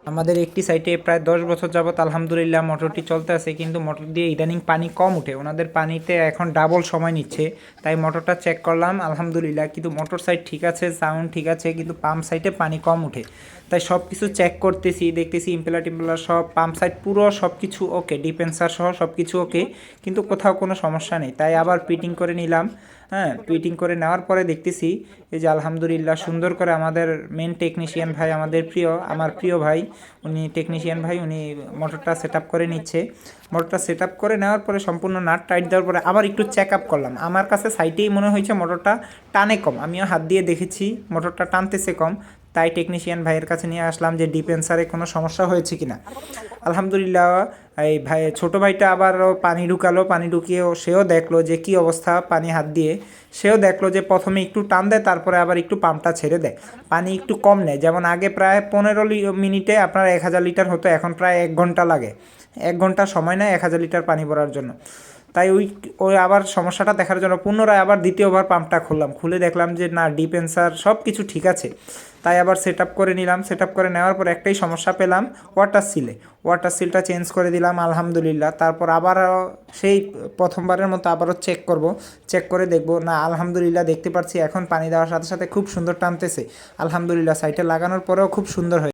আমাদের একটি সাইটে প্রায় 10 বছর যাবত আলহামদুলিল্লাহ মোটরটি চলতে আছে, কিন্তু মোটর দিয়ে ইদানিং পানি কম উঠে। ওনাদের পানিতে এখন ডাবল সময় নিচ্ছে। তাই মোটরটা চেক করলাম আলহামদুলিল্লাহ, কিন্তু মোটর সাইড ঠিক আছে, সাউন্ড ঠিক আছে, কিন্তু পাম্প সাইডে পানি কম উঠে। তাই সব কিছু চেক করতেছি, দেখতেছি ইম্পেলার টিম্পেলার সব, পাম্প সাইড পুরো সব কিছু ওকে, ডিপেন্সার সহ সব কিছু ওকে, কিন্তু কোথাও কোনো সমস্যা নেই। তাই আবার ফিটিং করে নিলাম। হ্যাঁ, ফিটিং করে নেওয়ার পরে দেখতেছি এই যে আলহামদুলিল্লাহ সুন্দর করে আমাদের মেন টেকনিশিয়ান ভাই, আমার প্রিয় ভাই, উনি টেকনিশিয়ান ভাই, উনি মোটরটা সেট আপ করে নিচ্ছে। মোটরটা সেট আপ করে নেওয়ার পরে সম্পূর্ণ নাট টাইট দেওয়ার পরে আবার একটু চেক আপ করলাম। আমার কাছে সাইটেই মনে হয়েছে মোটরটা টানে কম, আমিও হাত দিয়ে দেখেছি মোটরটা টানতেছে কম। তাই টেকনিশিয়ান ভাইয়ের কাছে নিয়ে আসলাম যে ডিপেন্সারে কোনো সমস্যা হয়েছে কিনা। আলহামদুলিল্লাহ এই ভাই, ছোটো ভাইটা আবারও পানি ঢুকালো, পানি ঢুকিয়েও সেও দেখলো যে কী অবস্থা, পানি হাত দিয়ে সেও দেখলো যে প্রথমে একটু টান দেয়, তারপরে আবার একটু পাম্পটা ছেড়ে দেয়, পানি একটু কম নেয়। যেমন আগে প্রায় 15 মিনিটে আপনার 1000 লিটার হতো, এখন প্রায় 1 ঘন্টা লাগে। 1 ঘন্টা সময় নেয় 1000 লিটার পানি ভরার জন্য। তাই ওই আবার সমস্যাটা দেখার জন্য পুনরায় আবার দ্বিতীয়বার পাম্পটা খুললাম, খুলে দেখলাম যে না, ডিপেন্সার সব কিছু ঠিক আছে। তাই আবার সেট আপ করে নিলাম। সেট আপ করে নেওয়ার পর একটাই সমস্যা পেলাম, ওয়াটার সিলটা চেঞ্জ করে দিলাম আলহামদুলিল্লাহ। তারপর আবার সেই প্রথমবারের মতো আবারও চেক করব, চেক করে দেখব। না, আলহামদুলিল্লাহ দেখতে পাচ্ছি এখন পানি দেওয়ার সাথে সাথে খুব সুন্দর টানতেছে। আলহামদুলিল্লাহ সাইটে লাগানোর পরেও খুব সুন্দর হয়েছে।